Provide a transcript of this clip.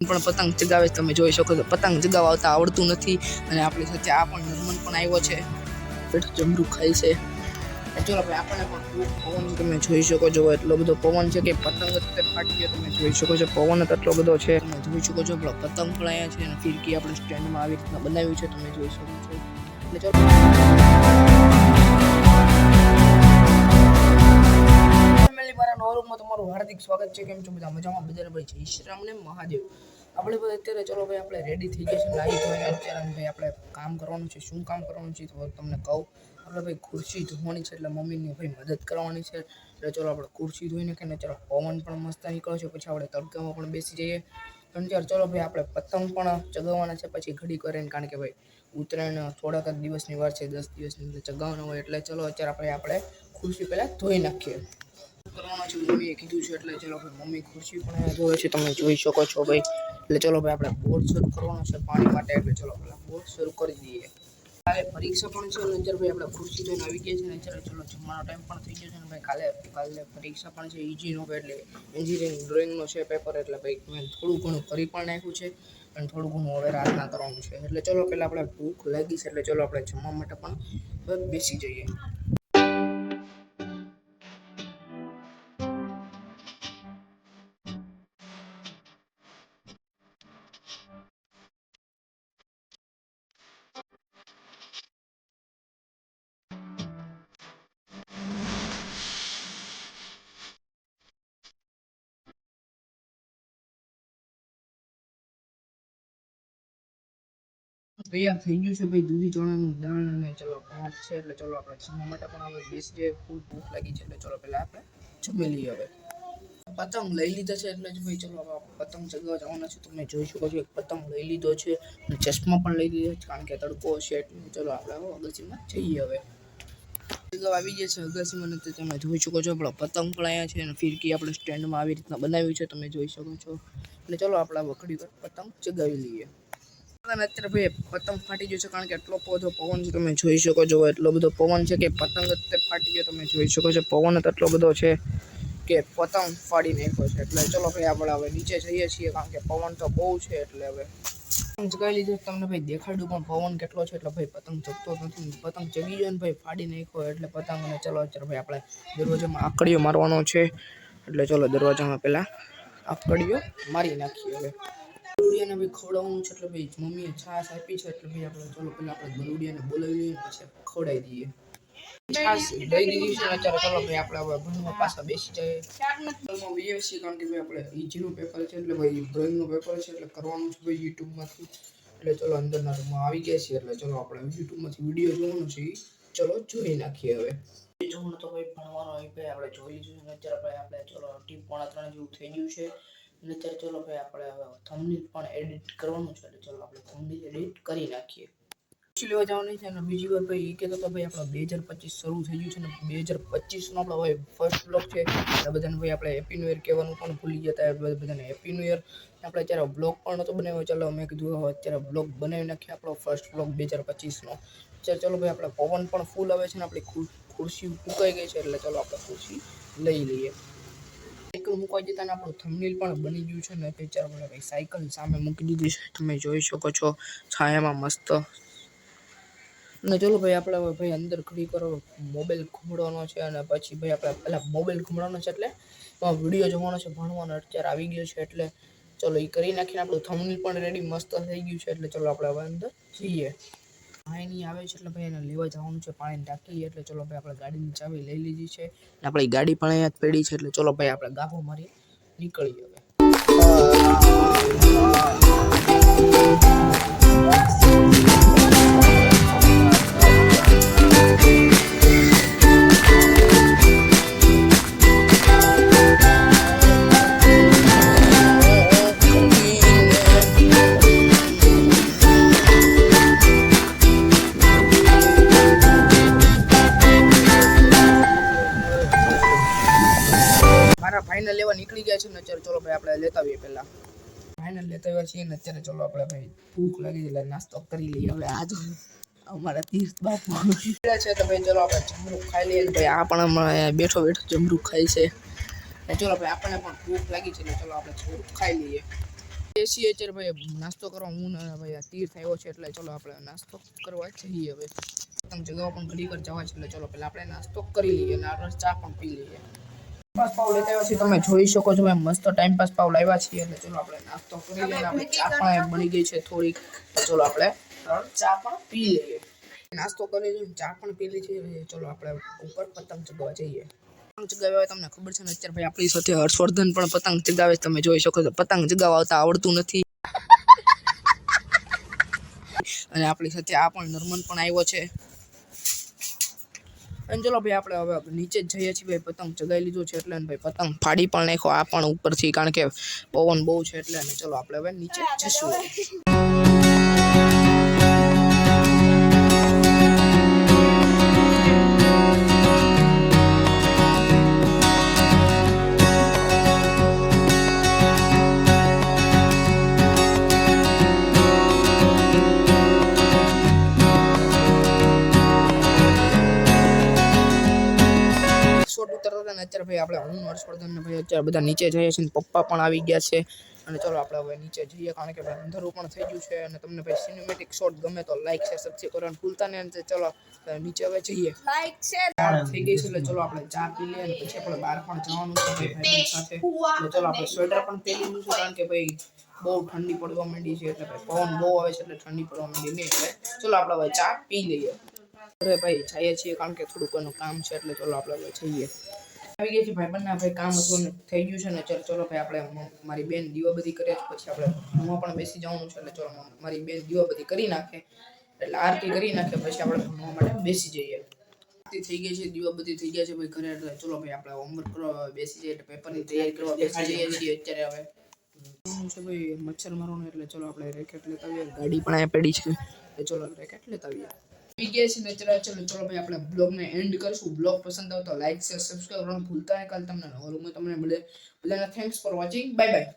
પણ પતંગ ચગાવે તમે જોઈ શકો છો. પતંગ ચગાવવા આવતા આવડતું નથી અને આપણી સાથે આ પણ નરમન પણ આવ્યો છે, બેઠો જમરૂ ખાય છે. ચલો ભાઈ આપણને પણ ખૂબ પવન તમે જોઈ શકો છો. એટલો બધો પવન છે કે પતંગ અત્યારે ફાટી ગયો તમે જોઈ શકો છો. પવન એટલો બધો છે તમે જોઈ શકો છો. આપણો પતંગ પણ અહીંયા છે અને ફિરકી આપણે સ્ટેન્ડમાં આવી રીતના બનાવ્યું છે તમે જોઈ શકો છો. એટલે ચલો મારા નવા રૂમમાં તમારું હાર્દિક સ્વાગત છે. કેમ છો બધા? મજામાં? બધાને ભાઈ જય શ્રી રામ ને મહાદેવ. આપણે બધા અત્યારે ચલો ભાઈ આપણે રેડી થઈ ગયા છે, નાહી ધોઈને અત્યારે ભાઈ આપણે કામ કરવાનું છે. શું કામ કરવાનું છે તો તમને કહું. આપણે ભાઈ ખુરશી ધોવાની છે, એટલે મમ્મીની ભાઈ મદદ કરવાની છે. એટલે ચલો આપણે ખુરશી ધોઈ નાખીને ચાલો પવન પણ મસ્ત નીકળે છે, પછી આપણે તડકામાં પણ બેસી જઈએ. અને ત્યારે ચલો ભાઈ આપણે પતંગ પણ ચગાવવાના છે પછી ઘડી કરીને, કારણ કે ભાઈ ઉત્તરાયણ થોડાક જ દિવસની વાર છે, 10 દિવસની અંદર ચગાવવાના હોય. એટલે ચલો અત્યારે આપણે ખુરશી પહેલાં ધોઈ નાખીએ. કરવાનો છે મમ્મીએ કીધું છે, એટલે ચલો ભાઈ મમ્મી ખુરશી પણ ધોવે છે તમે જોઈ શકો છો ભાઈ. એટલે ચલો ભાઈ આપણે બોર શરૂ કરવાનો છે પાણી માટે, એટલે ચલો પહેલા બોર શરૂ કરી દઈએ. કાલે પરીક્ષા પણ છે અને અત્યારે ભાઈ આપણે ખુરશી ધોઈને આવી ગયા છે ને અત્યારે ચલો જમવાનો ટાઈમ પણ થઈ ગયો છે ને ભાઈ કાલે પરીક્ષા પણ છે ઈજીનો, એટલે એન્જિનિયરિંગ ડ્રોઈંગનો છે પેપર. એટલે ભાઈ મેં થોડું ઘણું કરી પણ નાખ્યું છે અને થોડું ઘણું હવે રાતના કરવાનું છે. એટલે ચલો પહેલાં આપણે ભૂખ લાગી છે, એટલે ચલો આપણે જમવા માટે પણ બેસી જઈએ. તૈયાર થઈ ગયું છે ભાઈ દૂધી ચણાનું દાળ અને ચલો ભાત છે. એટલે ચલો આપણે જમવા માટે પણ હવે બેસી જઈએ. ખૂબ ભૂખ લાગી છે, એટલે ચલો પહેલાં આપણે જમી લઈએ. હવે પતંગ લઈ લીધા છે, એટલે જ ભાઈ ચલો પતંગ ચગાવવા જવાના છે. તમે જોઈ શકો છો એક પતંગ લઈ લીધો છે અને ચશ્મા પણ લઈ લીધો છે, કારણ કે તડકો છે. એટલે ચલો આપણે અગાસીમાં જઈએ. હવે આવી ગયા છે અગાસીમાં, નથી તમે જોઈ શકો છો. આપણો પતંગ પણ અહીંયા છે અને ફિરકી આપણે સ્ટેન્ડમાં આવી રીતના બનાવ્યું છે તમે જોઈ શકો છો. એટલે ચલો આપણે વખડી પર પતંગ ચગાવી લઈએ. અત્યારે ભાઈ પતંગ ફાટી ગયો છે, કારણ કે એટલો બધો પવન છે તમે જોઈ શકો છો. એટલો બધો પવન છે કે પતંગ અત્યારે ફાટી ગયો તમે જોઈ શકો છો. પવન એટલો બધો છે કે પતંગ ફાડી નાખ્યો છે. એટલે ચલો ભાઈ આપણે હવે નીચે જઈએ છીએ, કારણ કે પવન તો બહુ છે. એટલે હવે પતંગ ચગાવી લીધું તમને ભાઈ દેખાડ્યું, પણ પવન કેટલો છે એટલે ભાઈ પતંગ ચગતો નથી. પતંગ ચગી ગયો ને ભાઈ ફાડી નાખ્યો એટલે પતંગ. અને ચલો અત્યારે ભાઈ આપણે દરવાજામાં આકડીઓ મારવાનો છે, એટલે ચલો દરવાજામાં પહેલાં આકડીઓ મારી નાખીએ. હવે ગરુડિયાને ભાઈ ખવડાવવાનું છે, એટલે ભાઈ મમ્મીએ છાશ આપી છે. એટલે ભાઈ આપણે ચલો પહેલાં આપણે ગરુડિયાને બોલાવી લઈએ, પછી ખવડાવી દઈએ. છાશ દઈ દીધી છે. અત્યારે ચલો ભાઈ આપણે હવે ભણવા પાછા બેસી જઈએ. ભણવા બેસીએ છીએ, કારણ કે ભાઈ આપણે ઈજીનું પેપર છે, એટલે ભાઈ ડ્રોઈંગનું પેપર છે, એટલે કરવાનું છે ભાઈ યુટ્યુબમાંથી. એટલે ચલો અંદરના રૂમમાં આવી ગયા છીએ, એટલે ચલો આપણે યુટ્યુબમાંથી વિડીયો જોવાનું છે, ચલો જોઈ નાખીએ. હવે જોવાનું તો ભાઈ ભણવાનો હોય ભાઈ આપણે જોઈ લીધું છે. અત્યારે ભાઈ આપણે ચલો 2:30 જેવું થઈ ગયું છે. અને અત્યારે ચલો ભાઈ આપણે હવે થંબનેલ પણ એડિટ કરવાનું છે, એટલે ચલો આપણે થંબનેલ એડિટ કરી નાખીએ. લેવા જવાની છે અને બીજી વાર ભાઈ એ કહેતો હતો ભાઈ આપણો 2025 શરૂ થઈ ગયું છે ને 2025 નો આપણો ભાઈ ફર્સ્ટ બ્લોગ છે. એટલે બધાને ભાઈ આપણે હેપી ન્યુ યર કહેવાનું પણ ભૂલી ગયા હતા. બધાને હેપી ન્યુ યર. આપણે અત્યારે બ્લોગ પણ નહોતો બનાવ્યો, ચાલો મેં કીધું હવે અત્યારે બ્લોગ બનાવી નાખીએ આપણો ફર્સ્ટ બ્લોગ 2025 નો. અત્યારે ચલો ભાઈ આપણે પવન પણ ફૂલ આવે છે ને આપણી ખુરશી ફૂંકાઈ ગઈ છે, એટલે ચલો આપણે ખુરશી લઈ લઈએ. સાયકલ મૂકવા જતા ને આપણું થંબનેલ પણ બની ગયું છે ને અત્યારે ભાઈ સાયકલ સામે મૂકી દીધી છે, તમે જોઈ શકો છો છાયામાં મસ્ત. અને ચલો ભાઈ આપણે ભાઈ અંદર ઘડી કરો મોબાઈલ ઘૂમડવાનો છે, અને પછી ભાઈ આપણે પહેલાં મોબાઈલ ઘૂમડવાનો છે, એટલે વિડીયો જોવાનો છે ભણવાનો. અત્યારે આવી ગયો છે, એટલે ચલો એ કરી નાખીને આપણું થંબનેલ પણ રેડી મસ્ત થઈ ગયું છે. એટલે ચલો આપણે હવે અંદર જઈએ. પાણી આવે છે, એટલે ભાઈ એને લેવા જવાનું છે પાણી ટાંકી. એટલે ચલો ભાઈ આપણે ગાડીની ચાવી લઈ લીધી છે, આપણી ગાડી પણ અહીંયા જ પડી છે. એટલે ચલો ભાઈ આપણે ગાભો મારી નીકળીએ. હવે ફાઇનલ લેવા નીકળી ગયા છે ને અત્યારે ચલો ભાઈ આપણે લેતા આવીએ. પહેલાં ફાઇનલ લેતા આવ્યા છીએ ને અત્યારે ચલો આપણે ભાઈ ભૂખ લાગી એટલે નાસ્તો કરી લઈએ. હવે આ જો અમારા તીર્થ બાપુ છે, તો ભાઈ ચલો આપણે જમરૂખ ખાઈ લઈએ. ભાઈ આ પણ હમણાં બેઠો બેઠો જમરૂખ ખાય છે. ચલો ભાઈ આપણને પણ ભૂખ લાગી છે, એટલે ચલો આપણે જમરૂખ ખાઈ લઈએ. એસી અત્યારે ભાઈ નાસ્તો કરવા હું ને ભાઈ આ તીર્થ આવ્યો છે એટલે ચલો આપણે નાસ્તો કરવા જઈએ હવે પતંગ જગાવવા પણ ઘડી કર જવા છે એટલે ચલો પહેલા આપણે નાસ્તો કરી લઈએ અને આગળ ચા પણ પી લઈએ પાસ પાવ લેતા આવ્યા છીએ તમે જોઈ શકો છો ભાઈ મસ્ત ટાઈમ પાસ પાવ લાવ્યા છીએ એટલે ચલો આપણે નાસ્તો કરી લઈએ આપણે ચા પણ બની ગઈ છે થોડીક તો ચલો આપણે ચા પણ પી લઈએ નાસ્તો કરી લઈએ ચા પણ પી લઈએ ચલો આપણે ઉપર પતંગ ચગાવવા જઈએ પતંગ ચગાવ્યા તમને ખબર છે ને અત્યારે ભાઈ આપણી સાથે હર્ષવર્ધન પણ પતંગ ચગાવે તમે જોઈ શકો છો પતંગ ચગાવવા આવતા આવડતું નથી અને આપણી સાથે આ પણ નર્મન પણ આવ્યો છે અને ચલો ભાઈ આપણે હવે નીચે જ જઈએ છીએ ભાઈ પતંગ ચગાવી લીધો છે એટલે ભાઈ પતંગ ફાડી પણ નાખો આ પણ ઉપરથી કારણ કે પવન બહુ છે એટલે અને ચલો આપણે હવે નીચે જઈશું અત્યારે ભાઈ આપણે હું હર્ષવર્ધન ને ભાઈ અત્યારે બધા નીચે જઈએ છીએ પપ્પા પણ આવી ગયા છે અને ચલો આપણે હવે નીચે જઈએ કારણ કે ભાઈ અંધારું પણ થઈ ગયું છે અને તમને ભાઈ સિનેમેટિક શોટ ગમે તો લાઈક શેર સબસ્ક્રાઇબ કરવાનું ભૂલતા નહીં અને ચલો નીચે હવે જઈએ લાઈક શેર થઈ ગઈ છે એટલે ચલો આપણે ચા પી લઈએ અને પછી આપણે બહાર પણ જવાનું છે ભાઈ સાથે એટલે ચલો આપણે સ્વેટર પણ પહેરી લીધું છે કારણ કે ભાઈ બહુ ઠંડી પડવા માંડી છે એટલે ભાઈ પવન બહુ આવે છે એટલે ઠંડી પડવા માંડી નહીં એટલે ચલો આપણે હવે ચા પી લઈએ અરે ભાઈ જઈએ છીએ કારણ કે થોડુંક એનું કામ છે એટલે ચલો આપણે હવે જઈએ આવી ગઈ છે ભાઈ બંને ભાઈ કામ હતું થઈ ગયું છે ને ચલો ભાઈ આપણે મારી બેન દીવા બધી કરે પછી આપણે ભણવા પણ બેસી જવાનું છે એટલે ચલો મારી બેન દીવા બધી કરી નાખે એટલે આરતી કરી નાખે પછી આપણે ભણવા માટે બેસી જઈએ આરતી થઈ ગઈ છે દીવા બધી થઈ ગયા છે ભાઈ ઘરે એટલે ચલો ભાઈ આપણે હોમવર્ક કરવા બેસી જઈએ એટલે પેપરની તૈયારી કરવા બેસી જઈએ છીએ અત્યારે હવે છે ભાઈ મચ્છર મારવાનું એટલે ચલો આપણે રેકેટ લેતા આવીએ ગાડી પણ અહીંયા પડી છે એટલે ચલો રેકેટ લેતા આવીએ ચલો ભાઈ આપણે બ્લોગને એન્ડ કરશું બ્લોગ પસંદ આવે તો લાઈક શેર સબસ્ક્રાઇબ કરવાનું ભૂલતા નહીં કાલે તમને નવો રૂમ તમને મળે બધાને thanks for watching bye bye